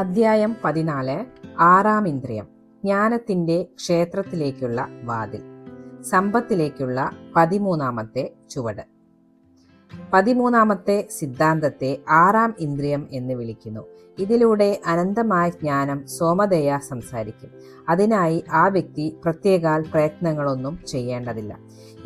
അധ്യായം 14. ആറാം ഇന്ദ്രിയം. ജ്ഞാനത്തിൻ്റെ ക്ഷേത്രത്തിലേക്കുള്ള വാതിൽ. സമ്പത്തിലേക്കുള്ള 13-ാമത്തെ ചുവട്. 13-ാമത്തെ സിദ്ധാന്തത്തെ ആറാം ഇന്ദ്രിയം എന്ന് വിളിക്കുന്നു. ഇതിലൂടെ അനന്തമായ ജ്ഞാനം സോമതയാ സംസാരിക്കും. അതിനായി ആ വ്യക്തി പ്രത്യേകാൽ പ്രയത്നങ്ങളൊന്നും ചെയ്യേണ്ടതില്ല.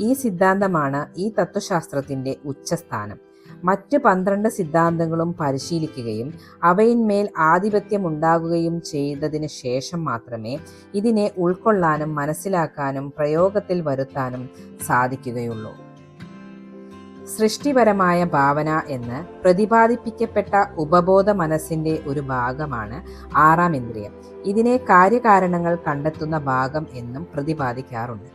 ഈ സിദ്ധാന്തമാണ് ഈ തത്വശാസ്ത്രത്തിൻ്റെ ഉച്ചസ്ഥാനം. മറ്റ് 12 സിദ്ധാന്തങ്ങളും പരിശീലിക്കുകയും അവയിന്മേൽ ആധിപത്യമുണ്ടാകുകയും ചെയ്തതിന് ശേഷം മാത്രമേ ഇതിനെ ഉൾക്കൊള്ളാനും മനസ്സിലാക്കാനും പ്രയോഗത്തിൽ വരുത്താനും സാധിക്കുകയുള്ളൂ. സൃഷ്ടിപരമായ ഭാവന എന്ന് പ്രതിപാദിപ്പിക്കപ്പെട്ട ഉപബോധ മനസ്സിൻ്റെ ഒരു ഭാഗമാണ് ആറാം ഇന്ദ്രിയം. ഇതിനെ കാര്യകാരണങ്ങൾ കണ്ടെത്തുന്ന ഭാഗം എന്നും പ്രതിപാദിക്കാറുണ്ട്.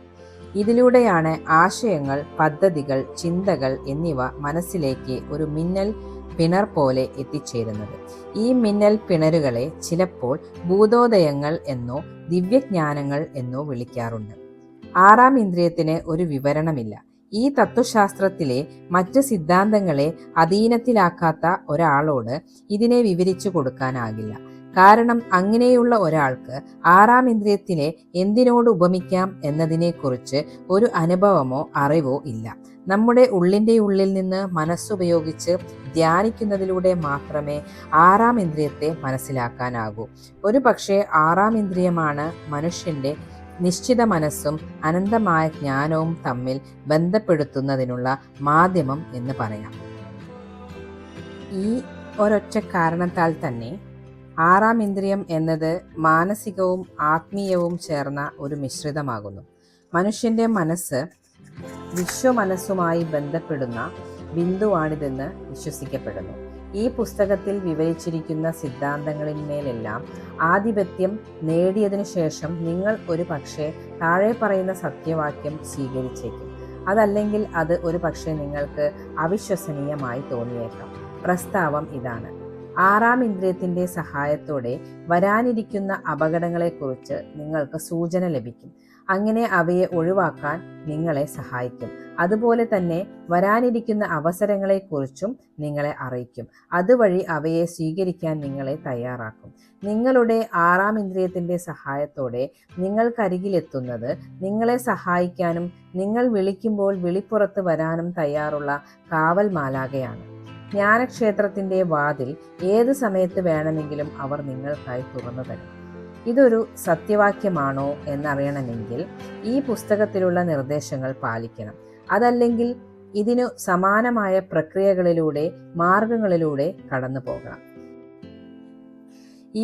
ഇതിലൂടെയാണ് ആശയങ്ങൾ, പദ്ധതികൾ, ചിന്തകൾ എന്നിവ മനസ്സിലേക്ക് ഒരു മിന്നൽ പിണർ പോലെ എത്തിച്ചേരുന്നത്. ഈ മിന്നൽ പിണരുകളെ ചിലപ്പോൾ ഭൂതോദയങ്ങൾ എന്നോ ദിവ്യജ്ഞാനങ്ങൾ എന്നോ വിളിക്കാറുണ്ട്. ആറാം ഇന്ദ്രിയത്തിന് ഒരു വിവരണമില്ല. ഈ തത്വശാസ്ത്രത്തിലെ മറ്റ് സിദ്ധാന്തങ്ങളെ അധീനത്തിലാക്കാത്ത ഒരാളോട് ഇതിനെ വിവരിച്ചു കൊടുക്കാനാകില്ല. കാരണം അങ്ങനെയുള്ള ഒരാൾക്ക് ആറാം ഇന്ദ്രിയത്തിലെ എന്തിനോട് ഉപമിക്കാം എന്നതിനെക്കുറിച്ച് ഒരു അനുഭവമോ അറിവോ ഇല്ല. നമ്മുടെ ഉള്ളിൻ്റെ ഉള്ളിൽ നിന്ന് മനസ്സുപയോഗിച്ച് ധ്യാനിക്കുന്നതിലൂടെ മാത്രമേ ആറാം ഇന്ദ്രിയത്തെ മനസ്സിലാക്കാനാകൂ. ഒരു പക്ഷേ ആറാം ഇന്ദ്രിയമാണ് മനുഷ്യൻ്റെ നിശ്ചിത മനസ്സും അനന്തമായ ജ്ഞാനവും തമ്മിൽ ബന്ധപ്പെടുത്തുന്നതിനുള്ള മാധ്യമം എന്ന് പറയാം. ഈ ഒരൊറ്റ കാരണത്താൽ തന്നെ ആറാം ഇന്ദ്രിയം എന്നത് മാനസികവും ആത്മീയവും ചേർന്ന ഒരു മിശ്രിതമാകുന്നു. മനുഷ്യൻ്റെ മനസ്സ് വിശ്വമനസ്സുമായി ബന്ധപ്പെടുന്ന ബിന്ദുവാണിതെന്ന് വിശ്വസിക്കപ്പെടുന്നു. ഈ പുസ്തകത്തിൽ വിവരിച്ചിരിക്കുന്ന സിദ്ധാന്തങ്ങളിന്മേലെല്ലാം ആധിപത്യം നേടിയതിനു ശേഷം നിങ്ങൾ ഒരു പക്ഷേ താഴെ പറയുന്ന സത്യവാക്യം സ്വീകരിച്ചേക്കും. അതല്ലെങ്കിൽ അത് ഒരു പക്ഷേ നിങ്ങൾക്ക് അവിശ്വസനീയമായി തോന്നിയേക്കാം. പ്രസ്താവം ഇതാണ്: ആറാം ഇന്ദ്രിയത്തിൻ്റെ സഹായത്തോടെ വരാനിരിക്കുന്ന അപകടങ്ങളെക്കുറിച്ച് നിങ്ങൾക്ക് സൂചന ലഭിക്കും. അങ്ങനെ അവയെ ഒഴിവാക്കാൻ നിങ്ങളെ സഹായിക്കും. അതുപോലെ തന്നെ വരാനിരിക്കുന്ന അവസരങ്ങളെക്കുറിച്ചും നിങ്ങളെ അറിയിക്കും. അതുവഴി അവയെ സ്വീകരിക്കാൻ നിങ്ങളെ തയ്യാറാക്കും. നിങ്ങളുടെ ആറാം ഇന്ദ്രിയത്തിൻ്റെ സഹായത്തോടെ നിങ്ങൾക്കരികിലെത്തുന്നത് നിങ്ങളെ സഹായിക്കാനും നിങ്ങൾ വിളിക്കുമ്പോൾ വിളിപ്പുറത്ത് വരാനും തയ്യാറുള്ള കാവൽ മാലാഖയാണ്. ജ്ഞാനക്ഷേത്രത്തിൻ്റെ വാതിൽ ഏത് സമയത്ത് വേണമെങ്കിലും അവർ നിങ്ങൾക്കായി തുറന്നു തരും. ഇതൊരു സത്യവാക്യമാണോ എന്നറിയണമെങ്കിൽ ഈ പുസ്തകത്തിലുള്ള നിർദ്ദേശങ്ങൾ പാലിക്കണം. അതല്ലെങ്കിൽ ഇതിനു സമാനമായ പ്രക്രിയകളിലൂടെ, മാർഗങ്ങളിലൂടെ കടന്നു പോകണം.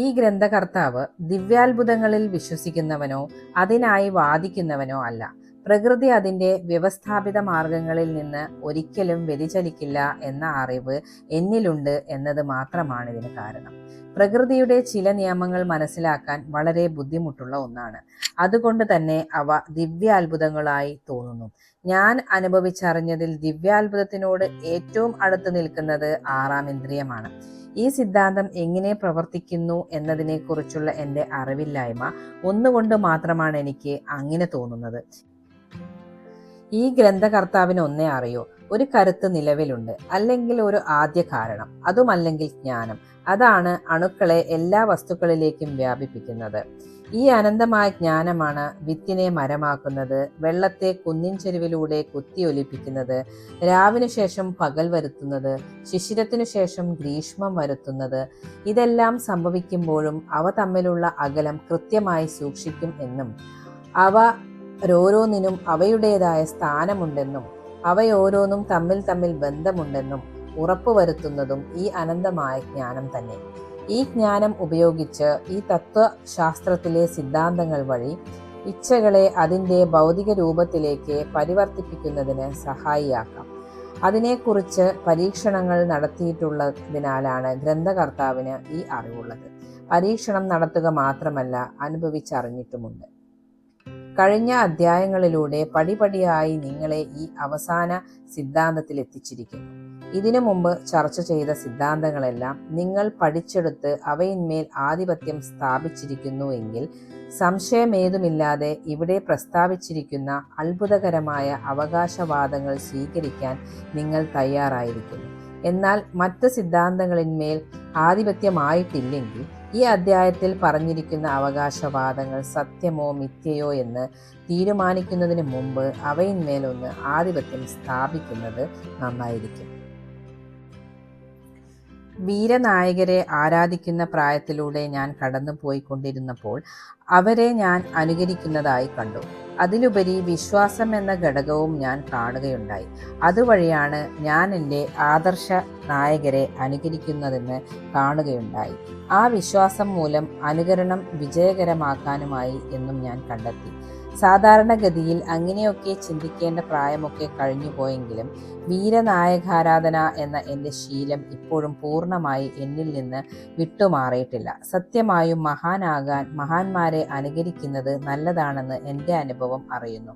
ഈ ഗ്രന്ഥകർത്താവ് ദിവ്യാത്ഭുതങ്ങളിൽ വിശ്വസിക്കുന്നവനോ അതിനായി വാദിക്കുന്നവനോ അല്ല. പ്രകൃതി അതിൻ്റെ വ്യവസ്ഥാപിത മാർഗങ്ങളിൽ നിന്ന് ഒരിക്കലും വ്യതിചലിക്കില്ല എന്ന അറിവ് എന്നിലുണ്ട് എന്നത് മാത്രമാണ് ഇതിന് കാരണം. പ്രകൃതിയുടെ ചില നിയമങ്ങൾ മനസ്സിലാക്കാൻ വളരെ ബുദ്ധിമുട്ടുള്ള ഒന്നാണ്. അതുകൊണ്ട് തന്നെ അവ ദിവ്യാത്ഭുതങ്ങളായി തോന്നുന്നു. ഞാൻ അനുഭവിച്ചറിഞ്ഞതിൽ ദിവ്യാത്ഭുതത്തിനോട് ഏറ്റവും അടുത്ത് നിൽക്കുന്നത് ആറാം ഇന്ദ്രിയമാണ്. ഈ സിദ്ധാന്തം എങ്ങനെ പ്രവർത്തിക്കുന്നു എന്നതിനെക്കുറിച്ചുള്ള എൻ്റെ അറിവില്ലായ്മ ഒന്നുകൊണ്ട് മാത്രമാണ് എനിക്ക് അങ്ങനെ തോന്നുന്നത്. ഈ ഗ്രന്ഥകർത്താവിന് ഒന്നേ അറിയൂ: ഒരു കരുത്ത് നിലവിലുണ്ട്, അല്ലെങ്കിൽ ഒരു ആദ്യ കാരണം, അതുമല്ലെങ്കിൽ ജ്ഞാനം. അതാണ് അണുക്കളെ എല്ലാ വസ്തുക്കളിലേക്കും വ്യാപിപ്പിക്കുന്നത്. ഈ അനന്തമായ ജ്ഞാനമാണ് വിത്തിനെ മരമാക്കുന്നത്, വെള്ളത്തെ കുന്നിൻ ചെരുവിലൂടെ കുത്തിയൊലിപ്പിക്കുന്നത്, രാവിനു ശേഷം പകൽ വരുത്തുന്നത്, ശിശിരത്തിനു ശേഷം ഗ്രീഷ്മം വരുത്തുന്നത്. ഇതെല്ലാം സംഭവിക്കുമ്പോഴും അവ തമ്മിലുള്ള അകലം കൃത്യമായി സൂക്ഷിക്കും എന്നും അവയോരോന്നിനും അവയുടേതായ സ്ഥാനമുണ്ടെന്നും അവയോരോന്നും തമ്മിൽ ബന്ധമുണ്ടെന്നും ഉറപ്പുവരുത്തുന്നതും ഈ അനന്തമായ ജ്ഞാനം തന്നെ. ഈ ജ്ഞാനം ഉപയോഗിച്ച് ഈ തത്വശാസ്ത്രത്തിലെ സിദ്ധാന്തങ്ങൾ വഴി ഇച്ഛകളെ അതിൻ്റെ ഭൗതിക രൂപത്തിലേക്ക് പരിവർത്തിപ്പിക്കുന്നതിന് സഹായിയാക്കാം. അതിനെക്കുറിച്ച് പരീക്ഷണങ്ങൾ നടത്തിയിട്ടുള്ളതിനാലാണ് ഗ്രന്ഥകർത്താവിന് ഈ അറിവുള്ളത്. പരീക്ഷണം നടത്തുക മാത്രമല്ല, അനുഭവിച്ചറിഞ്ഞിട്ടുമുണ്ട്. കഴിഞ്ഞ അധ്യായങ്ങളിലൂടെ പടിപടിയായി നിങ്ങളെ ഈ അവസാന സിദ്ധാന്തത്തിൽ എത്തിച്ചിരിക്കുന്നു. ഇതിനു മുമ്പ് ചർച്ച ചെയ്ത സിദ്ധാന്തങ്ങളെല്ലാം നിങ്ങൾ പഠിച്ചെടുത്ത് അവയിന്മേൽ ആധിപത്യം സ്ഥാപിച്ചിരിക്കുന്നുവെങ്കിൽ സംശയമേതുമില്ലാതെ ഇവിടെ പ്രസ്താവിച്ചിരിക്കുന്ന അത്ഭുതകരമായ അവകാശവാദങ്ങൾ സ്വീകരിക്കാൻ നിങ്ങൾ തയ്യാറായിരിക്കുന്നു. എന്നാൽ മറ്റ് സിദ്ധാന്തങ്ങളിന്മേൽ ആധിപത്യമായിട്ടില്ലെങ്കിൽ ഈ അധ്യായത്തിൽ പറഞ്ഞിരിക്കുന്ന അവകാശവാദങ്ങൾ സത്യമോ മിഥ്യയോ എന്ന് തീരുമാനിക്കുന്നതിന് മുമ്പ് അവയിന്മേലൊന്ന് ആധിപത്യം സ്ഥാപിക്കുന്നത് നന്നായിരിക്കും. വീരനായകരെ ആരാധിക്കുന്ന പ്രായത്തിലൂടെ ഞാൻ കടന്നു പോയിക്കൊണ്ടിരുന്നപ്പോൾ അവരെ ഞാൻ അനുകരിക്കുന്നതായി കണ്ടു. അതിലുപരി വിശ്വാസം എന്ന ഘടകവും ഞാൻ കാണുകയുണ്ടായി. അതുവഴിയാണ് ഞാൻ എൻ്റെ ആദർശ നായകരെ അനുകരിക്കുന്നതെന്ന് കാണുകയുണ്ടായി. ആ വിശ്വാസം മൂലം അനുകരണം വിജയകരമാക്കാനുമായി എന്നും ഞാൻ കണ്ടെത്തി. സാധാരണഗതിയിൽ അങ്ങനെയൊക്കെ ചിന്തിക്കേണ്ട പ്രായമൊക്കെ കഴിഞ്ഞുപോയെങ്കിലും വീരനായകാരാധന എന്ന എൻ്റെ ശീലം ഇപ്പോഴും പൂർണ്ണമായി എന്നിൽ നിന്ന് വിട്ടുമാറിയിട്ടില്ല. സത്യമായും മഹാന്മാരെ അനുകരിക്കുന്നത് നല്ലതാണെന്ന് എൻ്റെ അനുഭവം അറിയുന്നു.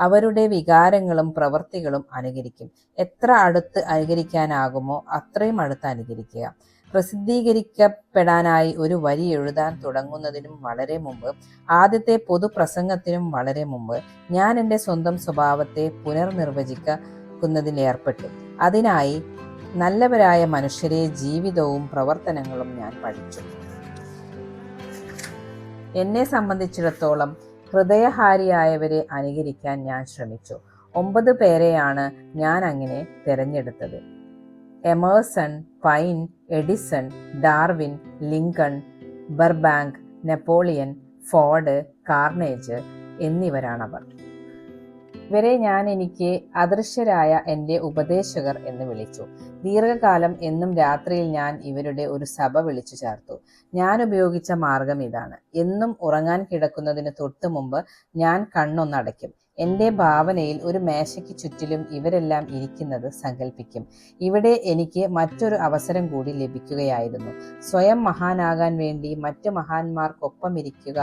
അവരുടെ വികാരങ്ങളും പ്രവൃത്തികളും അനുകരിക്കും. എത്ര അടുത്ത് അനുകരിക്കാനാകുമോ അത്രയും അടുത്ത് അനുകരിക്കുക. പ്രസിദ്ധീകരിക്കപ്പെടാനായി ഒരു വരി എഴുതാൻ തുടങ്ങുന്നതിനും വളരെ മുമ്പ്, ആദ്യത്തെ പൊതുപ്രസംഗത്തിനും വളരെ മുമ്പ് ഞാൻ എൻ്റെ സ്വന്തം സ്വഭാവത്തെ പുനർനിർവചിക്കുന്നതിലേർപ്പെട്ടു. അതിനായി നല്ലവരായ മനുഷ്യരെ ജീവിതവും പ്രവർത്തനങ്ങളും ഞാൻ പഠിച്ചു. എന്നെ സംബന്ധിച്ചിടത്തോളം ഹൃദയഹാരിയായവരെ അനുകരിക്കാൻ ഞാൻ ശ്രമിച്ചു. 9 പേരെയാണ് ഞാൻ അങ്ങനെ തിരഞ്ഞെടുത്തത്. Emerson, Paine, Edison, Darwin, Lincoln, Burbank, Napoleon, Ford, Carnegie എന്നിവരാണവർ. ഇവരെ ഞാൻ എനിക്ക് അദൃശ്യരായ എൻ്റെ ഉപദേശകർ എന്ന് വിളിച്ചു. ദീർഘകാലം എന്നും രാത്രിയിൽ ഞാൻ ഇവരുടെ ഒരു സഭ വിളിച്ചു ചേർത്തു. ഞാൻ ഉപയോഗിച്ച മാർഗം ഇതാണ്. എന്നും ഉറങ്ങാൻ കിടക്കുന്നതിന് തൊട്ടു മുമ്പ് ഞാൻ കണ്ണൊന്നടയ്ക്കും. എൻ്റെ ഭാവനയിൽ ഒരു മേശയ്ക്ക് ചുറ്റിലും ഇവരെല്ലാം ഇരിക്കുന്നത് സങ്കല്പിക്കും. ഇവിടെ എനിക്ക് മറ്റൊരു അവസരം കൂടി ലഭിക്കുകയായിരുന്നു. സ്വയം മഹാനാകാൻ വേണ്ടി മറ്റു മഹാന്മാർക്കൊപ്പം ഇരിക്കുക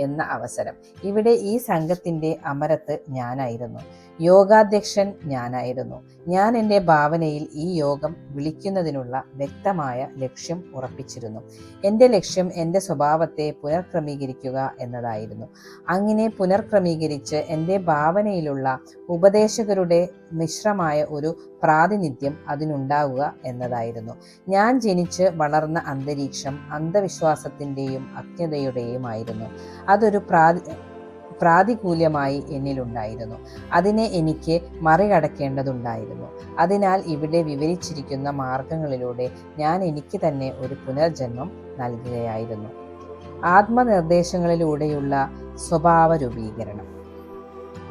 എന്ന അവസരം. ഇവിടെ ഈ സംഘത്തിൻ്റെ അമരത്ത് ഞാനായിരുന്നു. യോഗാധ്യക്ഷൻ ഞാനായിരുന്നു. ഞാൻ എൻ്റെ ഭാവനയിൽ ഈ യോഗം വിളിക്കുന്നതിനുള്ള വ്യക്തമായ ലക്ഷ്യം ഉറപ്പിച്ചിരുന്നു. എൻ്റെ ലക്ഷ്യം എൻ്റെ സ്വഭാവത്തെ പുനർക്രമീകരിക്കുക എന്നതായിരുന്നു. അങ്ങനെ പുനർക്രമീകരിച്ച് എൻ്റെ ഭാവനയിലുള്ള ഉപദേശകരുടെ മിശ്രമായ ഒരു പ്രാതിനിധ്യം അതിനുണ്ടാവുക എന്നതായിരുന്നു. ഞാൻ ജനിച്ച് വളർന്ന അന്തരീക്ഷം അന്ധവിശ്വാസത്തിൻ്റെയും അജ്ഞതയുടെയുമായിരുന്നു. അതൊരു പ്രാതികൂല്യമായി എന്നിലുണ്ടായിരുന്നു. അതിനെ എനിക്ക് മറികടക്കേണ്ടതുണ്ടായിരുന്നു. അതിനാൽ ഇവിടെ വിവരിച്ചിരിക്കുന്ന മാർഗങ്ങളിലൂടെ ഞാൻ എനിക്ക് തന്നെ ഒരു പുനർജന്മം നൽകുകയായിരുന്നു. ആത്മനിർദ്ദേശങ്ങളിലൂടെയുള്ള സ്വഭാവ രൂപീകരണം.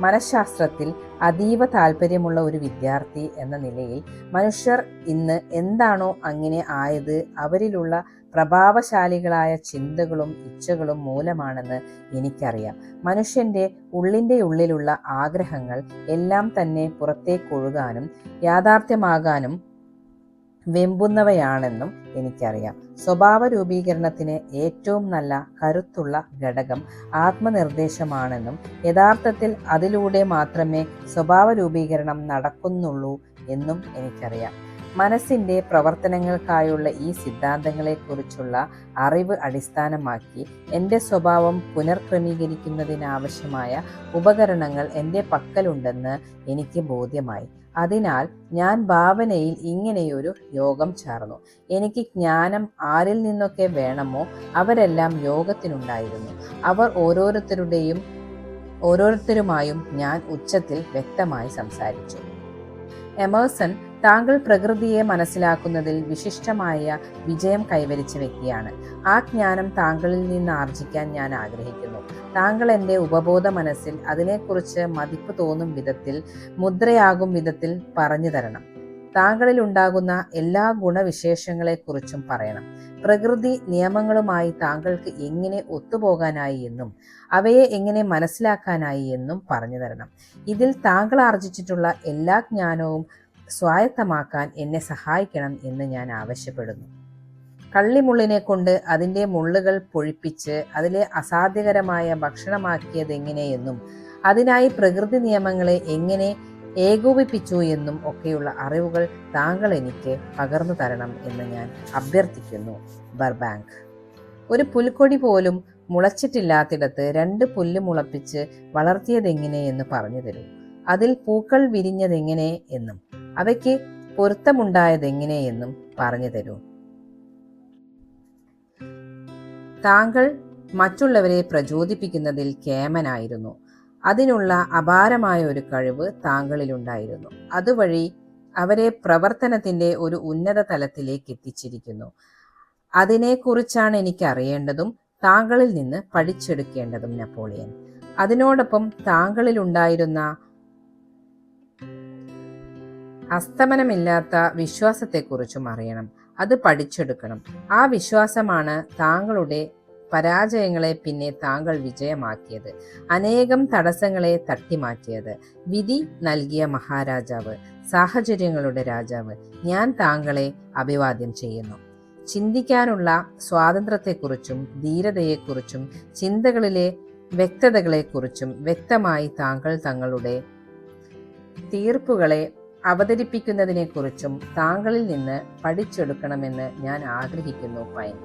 മനഃശാസ്ത്രത്തിൽ അതീവ താല്പര്യമുള്ള ഒരു വിദ്യാർത്ഥി എന്ന നിലയിൽ മനുഷ്യർ ഇന്ന് എന്താണോ അങ്ങനെ ആയത് അവരിലുള്ള പ്രഭാവശാലികളായ ചിന്തകളും ഇച്ഛകളും മൂലമാണെന്ന് എനിക്കറിയാം. മനുഷ്യൻ്റെ ഉള്ളിലുള്ള ആഗ്രഹങ്ങൾ എല്ലാം തന്നെ പുറത്തേക്കൊഴുകാനും യാഥാർത്ഥ്യമാകാനും വെമ്പുന്നവയാണെന്നും എനിക്കറിയാം. സ്വഭാവ രൂപീകരണത്തിന് ഏറ്റവും നല്ല കരുത്തുള്ള ഘടകം ആത്മനിർദ്ദേശമാണെന്നും യഥാർത്ഥത്തിൽ അതിലൂടെ മാത്രമേ സ്വഭാവ രൂപീകരണം നടക്കുന്നുള്ളൂ എന്നും എനിക്കറിയാം. മനസ്സിൻ്റെ പ്രവർത്തനങ്ങൾക്കായുള്ള ഈ സിദ്ധാന്തങ്ങളെക്കുറിച്ചുള്ള അറിവ് അടിസ്ഥാനമാക്കി എൻ്റെ സ്വഭാവം പുനർക്രമീകരിക്കുന്നതിനാവശ്യമായ ഉപകരണങ്ങൾ എൻ്റെ പക്കലുണ്ടെന്ന് എനിക്ക് ബോധ്യമായി. അതിനാൽ ഞാൻ ഭാവനയിൽ ഇങ്ങനെയൊരു യോഗം ചേർന്നു. എനിക്ക് ജ്ഞാനം ആരിൽ നിന്നൊക്കെ വേണമോ അവരെല്ലാം യോഗത്തിനുണ്ടായിരുന്നു. അവർ ഓരോരുത്തരുമായും ഞാൻ ഉച്ചത്തിൽ വ്യക്തമായി സംസാരിച്ചു. എമേഴ്സൺ താങ്കൾ പ്രകൃതിയെ മനസ്സിലാക്കുന്നതിൽ വിശിഷ്ടമായ വിജയം കൈവരിച്ച വ്യക്തിയാണ്. ആ ജ്ഞാനം താങ്കളിൽ നിന്ന് ആർജിക്കാൻ ഞാൻ ആഗ്രഹിക്കുന്നു. താങ്കൾ എൻ്റെ ഉപബോധ മനസ്സിൽ അതിനെക്കുറിച്ച് മതിപ്പ് തോന്നും വിധത്തിൽ, മുദ്രയാകും വിധത്തിൽ പറഞ്ഞു തരണം. താങ്കളിൽ ഉണ്ടാകുന്ന എല്ലാ ഗുണവിശേഷങ്ങളെക്കുറിച്ചും പറയണം. പ്രകൃതി നിയമങ്ങളുമായി താങ്കൾക്ക് എങ്ങനെ ഒത്തുപോകാനായി എന്നും അവയെ എങ്ങനെ മനസ്സിലാക്കാനായി എന്നും പറഞ്ഞു തരണം. ഇതിൽ താങ്കൾ ആർജിച്ചിട്ടുള്ള എല്ലാ ജ്ഞാനവും സ്വായത്തമാക്കാൻ എന്നെ സഹായിക്കണം എന്ന് ഞാൻ ആവശ്യപ്പെടുന്നു. കള്ളിമുള്ളിനെ കൊണ്ട് അതിൻ്റെ മുള്ളുകൾ പൊഴിപ്പിച്ച് അതിലെ അസാധ്യകരമായ ഭക്ഷണമാക്കിയതെങ്ങനെയെന്നും അതിനായി പ്രകൃതി നിയമങ്ങളെ എങ്ങനെ ഏകോപിപ്പിച്ചു എന്നും ഒക്കെയുള്ള അറിവുകൾ താങ്കൾ എനിക്ക് പകർന്നു തരണം എന്ന് ഞാൻ അഭ്യർത്ഥിക്കുന്നു. ബർബാങ്ക്. ഒരു പുൽക്കൊടി പോലും മുളച്ചിട്ടില്ലാത്തിടത്ത് 2 പുല്ല് മുളപ്പിച്ച് വളർത്തിയതെങ്ങനെയെന്ന് പറഞ്ഞു തരൂ. അതിൽ പൂക്കൾ വിരിഞ്ഞതെങ്ങനെ എന്നും അവയ്ക്ക് പൊരുത്തമുണ്ടായതെങ്ങനെയെന്നും പറഞ്ഞു തരൂ. താങ്കൾ മറ്റുള്ളവരെ പ്രചോദിപ്പിക്കുന്നതിൽ കേമനായിരുന്നു. അതിനുള്ള അപാരമായ ഒരു കഴിവ് താങ്കളിലുണ്ടായിരുന്നു. അതുവഴി അവരെ പ്രവർത്തനത്തിന്റെ ഒരു ഉന്നത തലത്തിലേക്ക് എത്തിച്ചിരിക്കുന്നു. അതിനെക്കുറിച്ചാണ് എനിക്ക് അറിയേണ്ടതും താങ്കളിൽ നിന്ന് പഠിച്ചെടുക്കേണ്ടതും നെപ്പോളിയൻ. അതിനോടൊപ്പം താങ്കളിലുണ്ടായിരുന്ന അസ്തമനമില്ലാത്ത വിശ്വാസത്തെക്കുറിച്ചും അറിയണം. അത് പഠിച്ചെടുക്കണം. ആ വിശ്വാസമാണ് താങ്കളുടെ പരാജയങ്ങളെ പിന്നെ താങ്കൾ വിജയമാക്കിയത്, അനേകം തടസ്സങ്ങളെ തട്ടിമാറ്റിയത്. വിധി നൽകിയ മഹാരാജാവ്, സാഹചര്യങ്ങളുടെ രാജാവ്, ഞാൻ താങ്കളെ അഭിവാദ്യം ചെയ്യുന്നു. ചിന്തിക്കാനുള്ള സ്വാതന്ത്ര്യത്തെക്കുറിച്ചും ധീരതയെക്കുറിച്ചും ചിന്തകളിലെ വ്യക്തതകളെക്കുറിച്ചും വ്യക്തമായി താങ്കൾ തങ്ങളുടെ തീർപ്പുകളെ അവതരിപ്പിക്കുന്നതിനെക്കുറിച്ചും താങ്കളിൽ നിന്ന് പഠിച്ചെടുക്കണമെന്ന് ഞാൻ ആഗ്രഹിക്കുന്നു. പൈൻ.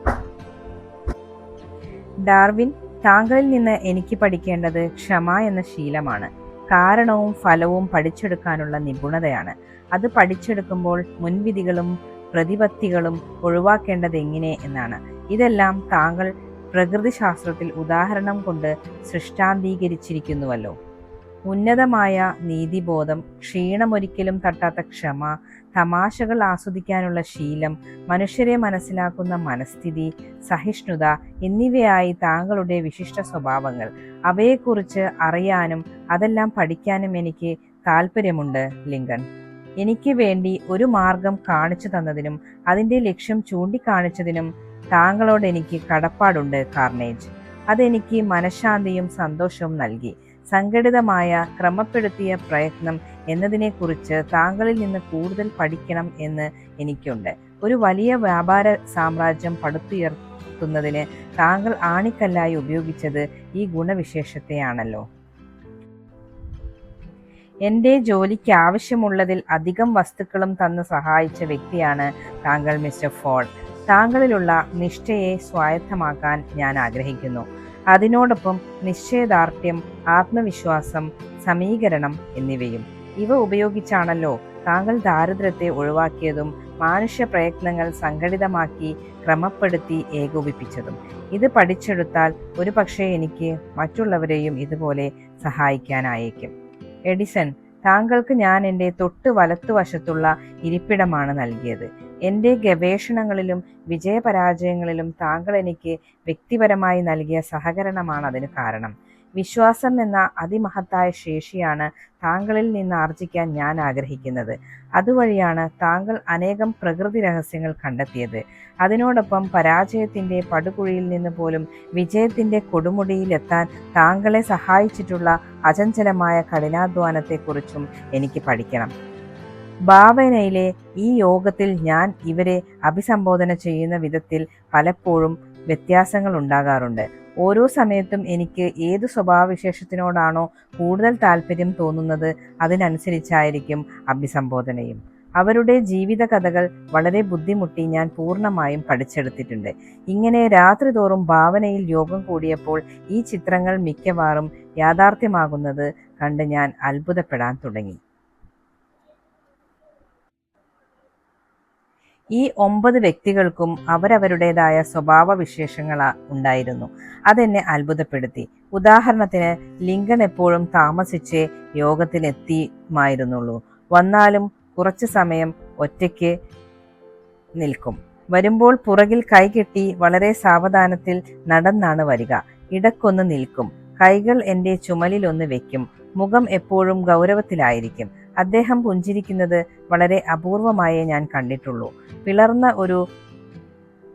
ഡാർവിൻ, താങ്കളിൽ നിന്ന് എനിക്ക് പഠിക്കേണ്ടത് ക്ഷമ എന്ന ശീലമാണ്. കാരണവും ഫലവും പഠിച്ചെടുക്കാനുള്ള നിപുണതയാണ്. അത് പഠിച്ചെടുക്കുമ്പോൾ മുൻവിധികളും പ്രതിപത്തികളും ഒഴിവാക്കേണ്ടത് എങ്ങനെ എന്നാണ്. ഇതെല്ലാം താങ്കൾ പ്രകൃതിശാസ്ത്രത്തിൽ ഉദാഹരണം കൊണ്ട് സൃഷ്ടാന്തീകരിച്ചിരിക്കുന്നുവല്ലോ. ഉന്നതമായ നീതിബോധം, ക്ഷീണമൊരിക്കലും തട്ടാത്ത ക്ഷമ, തമാശകൾ ആസ്വദിക്കാനുള്ള ശീലം, മനുഷ്യരെ മനസ്സിലാക്കുന്ന മനസ്ഥിതി, സഹിഷ്ണുത എന്നിവയായി താങ്കളുടെ വിശിഷ്ട സ്വഭാവങ്ങൾ. അവയെക്കുറിച്ച് അറിയാനും അതെല്ലാം പഠിക്കാനും എനിക്ക് താല്പര്യമുണ്ട് ലിങ്കൺ. എനിക്ക് വേണ്ടി ഒരു മാർഗം കാണിച്ചു തന്നതിനും അതിൻ്റെ ലക്ഷ്യം ചൂണ്ടിക്കാണിച്ചതിനും താങ്കളോട് എനിക്ക് കടപ്പാടുണ്ട് കാർണേജ്. അതെനിക്ക് മനഃശാന്തിയും സന്തോഷവും നൽകി. സംഘടിതമായ ക്രമപ്പെടുത്തിയ പ്രയത്നം എന്നതിനെക്കുറിച്ച് താങ്കളിൽ നിന്ന് കൂടുതൽ പഠിക്കണം എന്ന് എനിക്കുണ്ട്. ഒരു വലിയ വ്യാപാര സാമ്രാജ്യം പടുത്തുയർത്തുന്നതിന് താങ്കൾ ആണിക്കല്ലായി ഉപയോഗിച്ചത് ഈ ഗുണവിശേഷത്തെയാണല്ലോ. എൻ്റെ ജോലിക്ക് ആവശ്യമുള്ളതിൽ അധികം വസ്തുക്കളും തന്ന് സഹായിച്ച വ്യക്തിയാണ് താങ്കൾ മിസ്റ്റർ ഫോർഡ്. താങ്കളിലുള്ള നിഷ്ഠയെ സ്വായത്തമാക്കാൻ ഞാൻ ആഗ്രഹിക്കുന്നു. അതിനോടൊപ്പം നിശ്ചയദാർഢ്യം, ആത്മവിശ്വാസം, സമീകരണം എന്നിവയും. ഇവ ഉപയോഗിച്ചാണല്ലോ താങ്കൾ ദാരിദ്ര്യത്തെ ഒഴിവാക്കിയതും മാനുഷ്യ പ്രയത്നങ്ങൾ സംഘടിതമാക്കി ക്രമപ്പെടുത്തി ഏകോപിപ്പിച്ചതും. ഇത് പഠിച്ചെടുത്താൽ ഒരുപക്ഷെ എനിക്ക് മറ്റുള്ളവരെയും ഇതുപോലെ സഹായിക്കാനായേക്കും. എഡിസൺ, താങ്കൾക്ക് ഞാൻ എൻ്റെ തൊട്ട് വലത്തുവശത്തുള്ള ഇരിപ്പിടമാണ് നൽകിയത്. എൻ്റെ ഗവേഷണങ്ങളിലും വിജയപരാജയങ്ങളിലും താങ്കൾ എനിക്ക് വ്യക്തിപരമായി നൽകിയ സഹകരണമാണ് അതിന് കാരണം. വിശ്വാസം എന്ന അതിമഹത്തായ ശേഷിയാണ് താങ്കളിൽ നിന്ന് ആർജിക്കാൻ ഞാൻ ആഗ്രഹിക്കുന്നത്. അതുവഴിയാണ് താങ്കൾ അനേകം പ്രകൃതി രഹസ്യങ്ങൾ കണ്ടെത്തിയത്. അതിനോടൊപ്പം പരാജയത്തിൻ്റെ പടുകുഴിയിൽ നിന്ന് പോലും വിജയത്തിൻ്റെ കൊടുമുടിയിലെത്താൻ താങ്കളെ സഹായിച്ചിട്ടുള്ള അചഞ്ചലമായ കഠിനാധ്വാനത്തെക്കുറിച്ചും എനിക്ക് പഠിക്കണം. ഭാവനയിലെ ഈ യോഗത്തിൽ ഞാൻ ഇവരെ അഭിസംബോധന ചെയ്യുന്ന വിധത്തിൽ പലപ്പോഴും വ്യത്യാസങ്ങൾ ഉണ്ടാകാറുണ്ട്. ഓരോ സമയത്തും എനിക്ക് ഏതു സ്വഭാവവിശേഷത്തിനോടാണോ കൂടുതൽ താല്പര്യം തോന്നുന്നത് അതിനനുസരിച്ചായിരിക്കും അഭിസംബോധനയും. അവരുടെ ജീവിത കഥകൾ വളരെ ബുദ്ധിമുട്ടി ഞാൻ പൂർണ്ണമായും പഠിച്ചെടുത്തിട്ടുണ്ട്. ഇങ്ങനെ രാത്രി തോറും ഭാവനയിൽ യോഗം കൂടിയപ്പോൾ ഈ ചിത്രങ്ങൾ മിക്കവാറും യാഥാർത്ഥ്യമാകുന്നത് കണ്ട് ഞാൻ അത്ഭുതപ്പെടാൻ തുടങ്ങി. ഈ 9 വ്യക്തികൾക്കും അവരവരുടേതായ സ്വഭാവവിശേഷങ്ങൾ ഉണ്ടായിരുന്നു. അതെന്നെ അത്ഭുതപ്പെടുത്തി. ഉദാഹരണത്തിന്, ലിങ്കൺ എപ്പോഴും താമസിച്ചേ യോഗത്തിനെത്തിയുമായിരുന്നുള്ളൂ. വന്നാലും കുറച്ചു സമയം ഒറ്റയ്ക്ക് നിൽക്കും. വരുമ്പോൾ പുറകിൽ കൈകെട്ടി വളരെ സാവധാനത്തിൽ നടന്നാണ് വരിക. ഇടക്കൊന്ന് നിൽക്കും. കൈകൾ എൻ്റെ ചുമലിലൊന്ന് വെക്കും. മുഖം എപ്പോഴും ഗൗരവത്തിലായിരിക്കും. അദ്ദേഹം പുഞ്ചിരിക്കുന്നത് വളരെ അപൂർവമായേ ഞാൻ കണ്ടിട്ടുള്ളൂ. പിളർന്ന ഒരു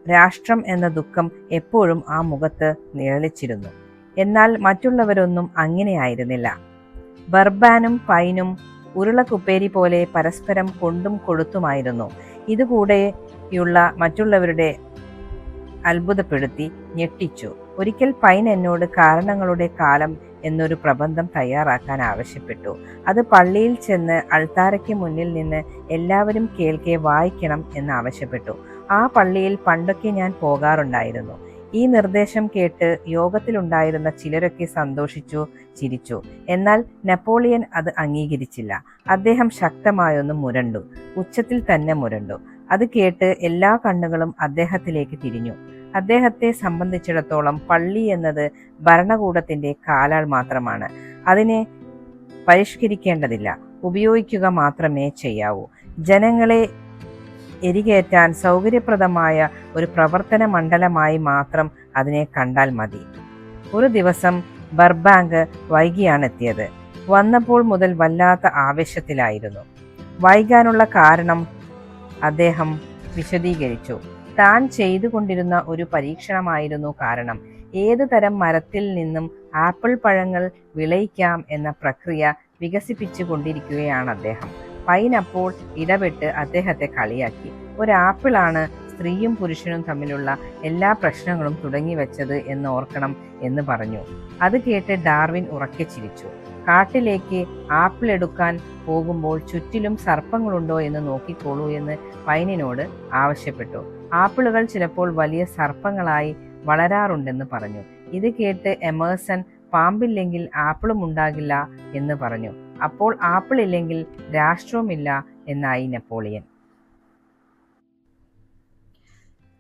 രാഷ്ട്രം എന്ന ദുഃഖം എപ്പോഴും ആ മുഖത്ത് നിഴലിച്ചിരുന്നു. എന്നാൽ മറ്റുള്ളവരൊന്നും അങ്ങനെയായിരുന്നില്ല. ബർബാനും പൈനും ഉരുളക്കുപ്പേരി പോലെ പരസ്പരം കൊണ്ടും കൊടുത്തുമായിരുന്നു. ഇതുകൂടെയുള്ള മറ്റുള്ളവരുടെ അത്ഭുതപ്പെടുത്തി ഞെട്ടിച്ചു. ഒരിക്കൽ പൈൻ എന്നോട് കാരണങ്ങളുടെ കാലം എന്നൊരു പ്രബന്ധം തയ്യാറാക്കാൻ ആവശ്യപ്പെട്ടു. അത് പള്ളിയിൽ ചെന്ന് അൾത്താരയ്ക്ക് മുന്നിൽ നിന്ന് എല്ലാവരും കേൾക്കെ വായിക്കണം എന്നാവശ്യപ്പെട്ടു. ആ പള്ളിയിൽ പണ്ടൊക്കെ ഞാൻ പോകാറുണ്ടായിരുന്നു. ഈ നിർദ്ദേശം കേട്ട് യോഗത്തിലുണ്ടായിരുന്ന ചിലരൊക്കെ സന്തോഷിച്ചു, ചിരിച്ചു. എന്നാൽ നെപ്പോളിയൻ അത് അംഗീകരിച്ചില്ല. അദ്ദേഹം ശക്തമായൊന്ന് മുരണ്ടു. ഉച്ചത്തിൽ തന്നെ മുരണ്ടു. അത് കേട്ട് എല്ലാ കണ്ണുകളും അദ്ദേഹത്തിലേക്ക് തിരിഞ്ഞു. അദ്ദേഹത്തെ സംബന്ധിച്ചിടത്തോളം പള്ളി എന്നത് ഭരണകൂടത്തിന്റെ കാലാൾ മാത്രമാണ്. അതിനെ പരിഷ്കരിക്കേണ്ടതില്ല, ഉപയോഗിക്കുക മാത്രമേ ചെയ്യാവൂ. ജനങ്ങളെ എരികേറ്റാൻ സൗകര്യപ്രദമായ ഒരു പ്രവർത്തന മണ്ഡലമായി മാത്രം അതിനെ കണ്ടാൽ മതി. ഒരു ദിവസം ബർബാങ്ക് വൈകിയാണ് എത്തിയത്. വന്നപ്പോൾ മുതൽ വല്ലാത്ത ആവേശത്തിലായിരുന്നു. വൈകാനുള്ള കാരണം അദ്ദേഹം വിശദീകരിച്ചു. താൻ ചെയ്തുകൊണ്ടിരുന്ന ഒരു പരീക്ഷണമായിരുന്നു കാരണം. ഏത് തരം മരത്തിൽ നിന്നും ആപ്പിൾ പഴങ്ങൾ വിളയിക്കാം എന്ന പ്രക്രിയ വികസിപ്പിച്ചു കൊണ്ടിരിക്കുകയാണ് അദ്ദേഹം. പൈൻ അപ്പോൾ ഇടപെട്ട് അദ്ദേഹത്തെ കളിയാക്കി. ഒരാപ്പിളാണ് സ്ത്രീയും പുരുഷനും തമ്മിലുള്ള എല്ലാ പ്രശ്നങ്ങളും തുടങ്ങി വെച്ചത് എന്ന് ഓർക്കണം എന്ന് പറഞ്ഞു. അത് കേട്ട് ഡാർവിൻ ഉറക്കെ ചിരിച്ചു. കാട്ടിലേക്ക് ആപ്പിൾ എടുക്കാൻ പോകുമ്പോൾ ചുറ്റിലും സർപ്പങ്ങളുണ്ടോ എന്ന് നോക്കിക്കോളൂ എന്ന് പൈനിനോട് ആവശ്യപ്പെട്ടു. ആപ്പിളുകൾ ചിലപ്പോൾ വലിയ സർപ്പങ്ങളായി വളരാറുണ്ടെന്ന് പറഞ്ഞു. ഇത് കേട്ട് എമേഴ്സൺ പാമ്പില്ലെങ്കിൽ ആപ്പിളും ഉണ്ടാകില്ല എന്ന് പറഞ്ഞു. അപ്പോൾ ആപ്പിൾ ഇല്ലെങ്കിൽ രാഷ്ട്രവുമില്ല എന്നായി നെപ്പോളിയൻ.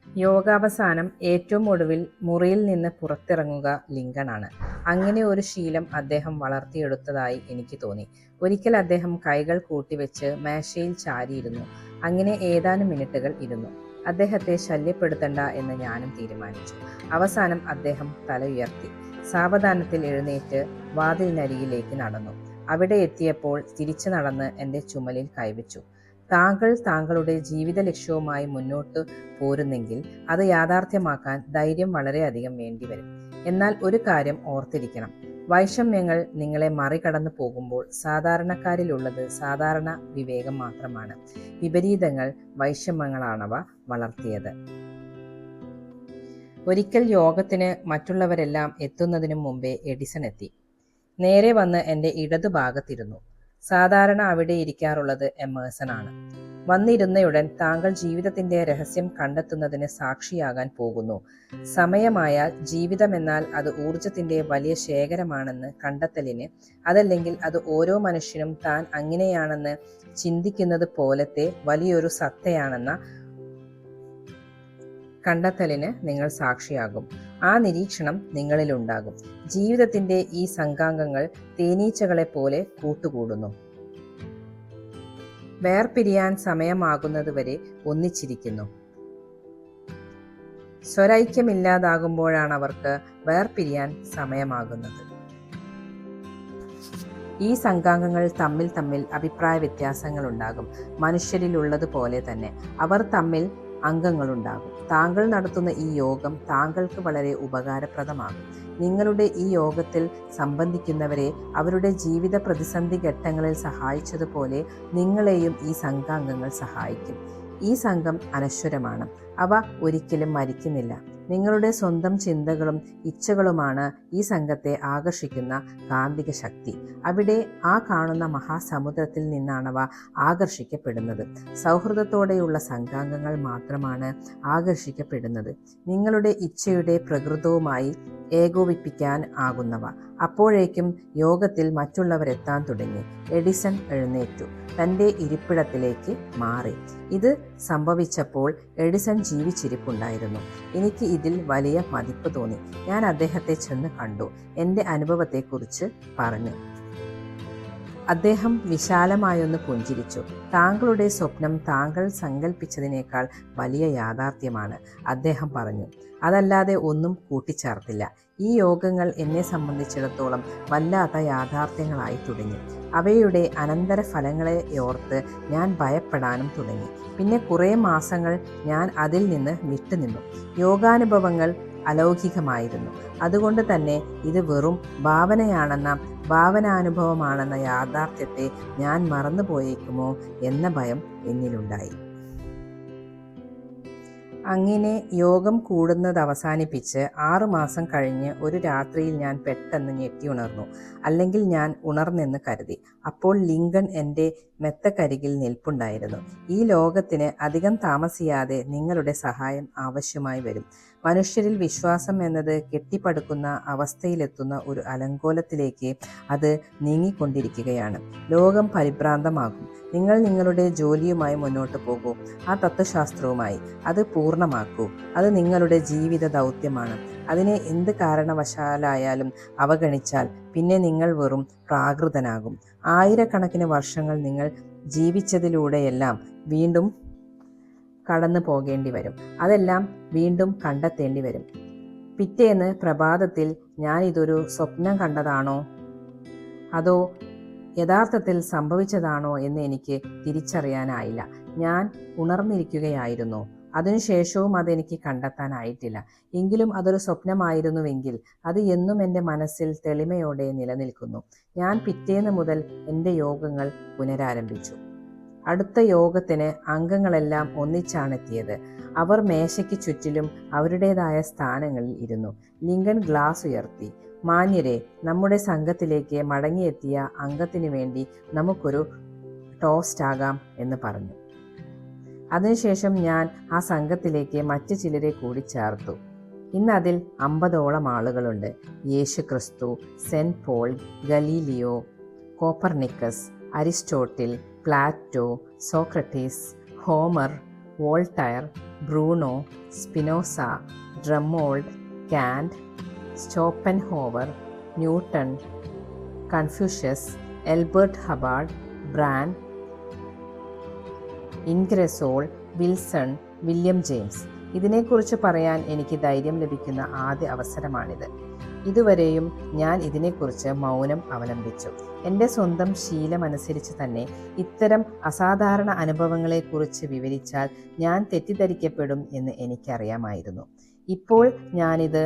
യോഗാവസാനം ഏറ്റവും ഒടുവിൽ മുറിയിൽ നിന്ന് പുറത്തിറങ്ങുക ലിങ്കണാണ്. അങ്ങനെ ഒരു ശീലം അദ്ദേഹം വളർത്തിയെടുത്തതായി എനിക്ക് തോന്നി. ഒരിക്കൽ അദ്ദേഹം കൈകൾ കൂട്ടിവെച്ച് മേശയിൽ ചാരിയിരുന്നു. അങ്ങനെ ഏതാനും മിനിറ്റുകൾ ഇരുന്നു. അദ്ദേഹത്തെ ശല്യപ്പെടുത്തണ്ട എന്ന് ഞാനും തീരുമാനിച്ചു. അവസാനം അദ്ദേഹം തല ഉയർത്തി സാവധാനത്തിൽ എഴുന്നേറ്റ് വാതിലിനരികിലേക്ക് നടന്നു. അവിടെ എത്തിയപ്പോൾ തിരിച്ചു നടന്ന് എൻ്റെ ചുമലിൽ കൈവച്ചു. താങ്കൾ താങ്കളുടെ ജീവിത ലക്ഷ്യവുമായി മുന്നോട്ട് പോരുന്നെങ്കിൽ അത് യാഥാർത്ഥ്യമാക്കാൻ ധൈര്യം വളരെയധികം വേണ്ടിവരും. എന്നാൽ ഒരു കാര്യം ഓർത്തിരിക്കണം, വൈഷമ്യങ്ങൾ നിങ്ങളെ മറികടന്നു പോകുമ്പോൾ സാധാരണക്കാരിലുള്ളത് സാധാരണ വിവേകം മാത്രമാണ്. വിപരീതങ്ങൾ വൈഷമ്യങ്ങളാണവ വളർത്തിയത്. ഒരിക്കൽ യോഗത്തിന് മറ്റുള്ളവരെല്ലാം എത്തുന്നതിനു മുമ്പേ എഡിസൺ എത്തി. നേരെ വന്ന് എൻ്റെ ഇടതുഭാഗത്തിരുന്നു. സാധാരണ അവിടെ ഇരിക്കാറുള്ളത് എമേഴ്സൺ ആണ്. വന്നിരുന്നയുടൻ താങ്കൾ ജീവിതത്തിന്റെ രഹസ്യം കണ്ടെത്തുന്നതിന് സാക്ഷിയാകാൻ പോകുന്നു. സമയമായാൽ ജീവിതമെന്നാൽ അത് ഊർജത്തിന്റെ വലിയ ശേഖരമാണെന്ന് കണ്ടെത്തലിന്, അതല്ലെങ്കിൽ അത് ഓരോ മനുഷ്യനും താൻ അങ്ങനെയാണെന്ന് ചിന്തിക്കുന്നത് പോലത്തെ വലിയൊരു സത്തയാണെന്ന കണ്ടെത്തലിന് നിങ്ങൾ സാക്ഷിയാകും. ആ നിരീക്ഷണം നിങ്ങളിലുണ്ടാകും. ജീവിതത്തിന്റെ ഈ സംഘാംഗങ്ങൾ തേനീച്ചകളെ പോലെ കൂട്ടുകൂടുന്നു. വേർപിരിയാൻ സമയമാകുന്നതുവരെ ഒന്നിച്ചിരിക്കുന്നു. സ്വരൈക്യമില്ലാതാകുമ്പോഴാണ് അവർക്ക് വേർപിരിയാൻ സമയമാകുന്നത്. ഈ സംഘാംഗങ്ങൾ തമ്മിൽ അഭിപ്രായ വ്യത്യാസങ്ങളുണ്ടാകും. മനുഷ്യരിലുള്ളതുപോലെ തന്നെ അവർ തമ്മിൽ അംഗങ്ങളുണ്ടാകും. താങ്കൾ നടത്തുന്ന ഈ യോഗം താങ്കൾക്ക് വളരെ ഉപകാരപ്രദമാകും. നിങ്ങളുടെ ഈ യോഗത്തിൽ സംബന്ധിക്കുന്നവരെ അവരുടെ ജീവിത പ്രതിസന്ധി ഘട്ടങ്ങളിൽ സഹായിച്ചതുപോലെ നിങ്ങളെയും ഈ സംഘാംഗങ്ങൾ സഹായിക്കും. ഈ സംഘം അനശ്വരമാണ്. അവ ഒരിക്കലും മരിക്കുന്നില്ല. നിങ്ങളുടെ സ്വന്തം ചിന്തകളും ഇച്ഛകളുമാണ് ഈ സംഘത്തെ ആകർഷിക്കുന്ന കാന്തിക ശക്തി. അവിടെ ആ കാണുന്ന മഹാസമുദ്രത്തിൽ നിന്നാണവ ആകർഷിക്കപ്പെടുന്നത്. സൗഹൃദത്തോടെയുള്ള സംഘാംഗങ്ങൾ മാത്രമാണ് ആകർഷിക്കപ്പെടുന്നത്. നിങ്ങളുടെ ഇച്ഛയുടെ പ്രകൃതവുമായി ഏകോപിപ്പിക്കാൻ ആകുന്നവ. അപ്പോഴേക്കും യോഗത്തിൽ മറ്റുള്ളവരെത്താൻ തുടങ്ങി. എഡിസൺ എഴുന്നേറ്റു തൻ്റെ ഇരിപ്പിടത്തിലേക്ക് മാറി. ഇത് സംഭവിച്ചപ്പോൾ എഡിസൺ ജീവിച്ചിരിപ്പുണ്ടായിരുന്നു. എനിക്ക് ഇതിൽ വലിയ മതിപ്പ് തോന്നി. ഞാൻ അദ്ദേഹത്തെ ചെന്ന് കണ്ടു. എൻ്റെ അനുഭവത്തെക്കുറിച്ച് പറഞ്ഞു. അദ്ദേഹം വിശാലമായൊന്ന് പുഞ്ചിരിച്ചു. താങ്കളുടെ സ്വപ്നം താങ്കൾ സങ്കല്പിച്ചതിനേക്കാൾ വലിയ യാഥാർത്ഥ്യമാണ്, അദ്ദേഹം പറഞ്ഞു. അതല്ലാതെ ഒന്നും കൂട്ടിച്ചേർത്തില്ല. ഈ യോഗങ്ങൾ എന്നെ സംബന്ധിച്ചിടത്തോളം വല്ലാത്ത യാഥാർത്ഥ്യങ്ങളായി തുടങ്ങി. അവയുടെ അനന്തരഫലങ്ങളെ ഓർത്ത് ഞാൻ ഭയപ്പെടാനും തുടങ്ങി. പിന്നെ കുറേ മാസങ്ങൾ ഞാൻ അതിൽ നിന്ന് വിട്ടുനിന്നു. യോഗാനുഭവങ്ങൾ അലൗകികമായിരുന്നു. അതുകൊണ്ട് തന്നെ ഇത് വെറും ഭാവനാനുഭവമാണെന്ന യാഥാർത്ഥ്യത്തെ ഞാൻ മറന്നുപോയേക്കുമോ എന്ന ഭയം എന്നിലുണ്ടായി. അങ്ങനെ യോഗം കൂടുന്നത് അവസാനിപ്പിച്ച് 6 മാസം കഴിഞ്ഞ് ഒരു രാത്രിയിൽ ഞാൻ പെട്ടെന്ന് ഞെട്ടി ഉണർന്നു. അല്ലെങ്കിൽ ഞാൻ ഉണർന്നെന്ന് കരുതി. അപ്പോൾ ലിങ്കൺ എൻ്റെ മെത്തക്കരികിൽ നിൽപ്പുണ്ടായിരുന്നു. ഈ ലോകത്തിന് അധികം താമസിയാതെ നിങ്ങളുടെ സഹായം ആവശ്യമായി വരും. മനുഷ്യരിൽ വിശ്വാസം എന്നത് കെട്ടിപ്പടുക്കുന്ന അവസ്ഥയിലെത്തുന്ന ഒരു അലങ്കോലത്തിലേക്ക് അത് നീങ്ങിക്കൊണ്ടിരിക്കുകയാണ്. ലോകം പരിഭ്രാന്തമാകും. നിങ്ങൾ നിങ്ങളുടെ ജോലിയുമായി മുന്നോട്ട് പോകൂ, ആ തത്വശാസ്ത്രവുമായി. അത് പൂർണ്ണമാക്കൂ. അത് നിങ്ങളുടെ ജീവിത ദൗത്യമാണ്. അതിനെ എന്ത് കാരണവശാലായാലും അവഗണിച്ചാൽ പിന്നെ നിങ്ങൾ വെറും പ്രാകൃതനാകും. ആയിരക്കണക്കിന് വർഷങ്ങൾ നിങ്ങൾ ജീവിച്ചതിലൂടെയെല്ലാം വീണ്ടും കടന്നു പോകേണ്ടി വരും. അതെല്ലാം വീണ്ടും കണ്ടെത്തേണ്ടി വരും. പിറ്റേന്ന് പ്രഭാതത്തിൽ ഞാൻ ഇതൊരു സ്വപ്നം കണ്ടതാണോ അതോ യഥാർത്ഥത്തിൽ സംഭവിച്ചതാണോ എന്ന് എനിക്ക് തിരിച്ചറിയാനായില്ല. ഞാൻ ഉണർന്നിരിക്കുകയായിരുന്നു. അതിനുശേഷവും അതെനിക്ക് കണ്ടെത്താനായിട്ടില്ല. എങ്കിലും അതൊരു സ്വപ്നമായിരുന്നുവെങ്കിൽ അത് എന്നും എൻ്റെ മനസ്സിൽ തെളിമയോടെ നിലനിൽക്കുന്നു. ഞാൻ പിറ്റേന്ന് മുതൽ എൻ്റെ യോഗങ്ങൾ പുനരാരംഭിച്ചു. അടുത്ത യോഗത്തിന് അംഗങ്ങളെല്ലാം ഒന്നിച്ചാണെത്തിയത്. അവർ മേശയ്ക്ക് ചുറ്റിലും അവരുടേതായ സ്ഥാനങ്ങളിൽ ഇരുന്നു. ലിങ്കൺ ഗ്ലാസ് ഉയർത്തി. മാന്യരെ, നമ്മുടെ സംഘത്തിലേക്ക് മടങ്ങിയെത്തിയ അംഗത്തിനു വേണ്ടി നമുക്കൊരു ടോസ്റ്റ് ആകാം എന്ന് പറഞ്ഞു. അതിനുശേഷം ഞാൻ ആ സംഘത്തിലേക്ക് മറ്റു ചിലരെ കൂടി ചേർത്തു. ഇന്ന് അതിൽ 50ഓളം ആളുകളുണ്ട്. യേശു ക്രിസ്തു, Saint Paul, Galileo, Copernicus, Aristotle, Plato, Socrates, Homer, Voltaire, Bruno, Spinoza, Drummond, Kant, Schopenhauer, Newton, Confucius, Elbert Hubbard, Brand, Ingersoll, Wilson, William James. ഇതിനെക്കുറിച്ച് പറയാൻ എനിക്ക് ധൈര്യം ലഭിക്കുന്ന ആദ്യ അവസരമാണിത്. ഇതുവരെയും ഞാൻ ഇതിനെക്കുറിച്ച് മൗനം അവലംബിച്ചു. എൻ്റെ സ്വന്തം ശീലമനുസരിച്ച് തന്നെ ഇത്തരം അസാധാരണ അനുഭവങ്ങളെക്കുറിച്ച് വിവരിച്ചാൽ ഞാൻ തെറ്റിദ്ധരിക്കപ്പെടും എന്ന് എനിക്കറിയാമായിരുന്നു. ഇപ്പോൾ ഞാനിത്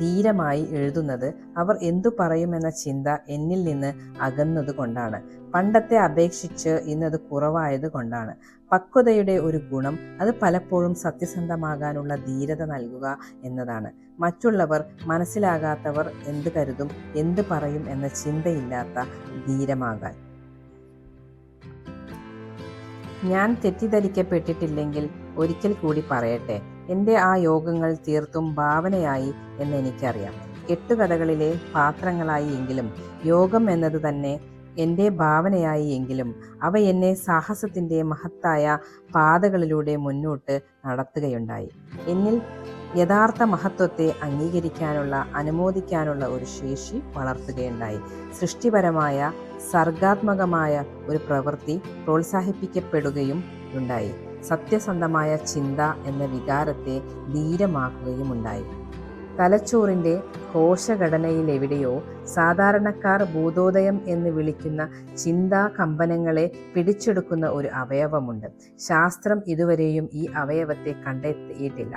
ധീരമായി എഴുതുന്നത് അവർ എന്തു പറയുമെന്ന ചിന്ത എന്നിൽ നിന്ന് അകന്നത് കൊണ്ടാണ്. പണ്ടത്തെ അപേക്ഷിച്ച് ഇന്നത് കുറവായത് കൊണ്ടാണ്. പക്വതയുടെ ഒരു ഗുണം അത് പലപ്പോഴും സത്യസന്ധമാകാനുള്ള ധീരത നൽകുക എന്നതാണ്. മറ്റുള്ളവർ മനസ്സിലാകാത്തവർ എന്ത് കരുതും, എന്ത് പറയും എന്ന ചിന്തയില്ലാത്ത ധീരമാകാൻ. ഞാൻ തെറ്റിദ്ധരിക്കപ്പെട്ടിട്ടില്ലെങ്കിൽ ഒരിക്കൽ കൂടി പറയട്ടെ, എൻ്റെ ആ യോഗങ്ങൾ തീർത്തും ഭാവനയായി എന്ന് എനിക്കറിയാം. കെട്ടുകഥകളിലെ പാത്രങ്ങളായി എങ്കിലും യോഗം എന്നത് തന്നെ എൻ്റെ ഭാവനയായി എങ്കിലും അവ എന്നെ സാഹസത്തിൻ്റെ മഹത്തായ പാതകളിലൂടെ മുന്നോട്ട് നടത്തുകയുണ്ടായി. എന്നിൽ യഥാർത്ഥ മഹത്വത്തെ അംഗീകരിക്കാനുള്ള, അനുമോദിക്കാനുള്ള ഒരു ശേഷി വളർത്തുകയുണ്ടായി. സൃഷ്ടിപരമായ, സർഗാത്മകമായ ഒരു പ്രവൃത്തി പ്രോത്സാഹിപ്പിക്കപ്പെടുകയും ഉണ്ടായി. സത്യസന്ധമായ ചിന്ത എന്ന വികാരത്തെ ധീരമാക്കുകയുമുണ്ടായി. തലച്ചോറിൻ്റെ കോശഘടനയിലെവിടെയോ സാധാരണക്കാർ ഭൂതോദയം എന്ന് വിളിക്കുന്ന ചിന്താ കമ്പനങ്ങളെ പിടിച്ചെടുക്കുന്ന ഒരു അവയവമുണ്ട്. ശാസ്ത്രം ഇതുവരെയും ഈ അവയവത്തെ കണ്ടെത്തിയിട്ടില്ല.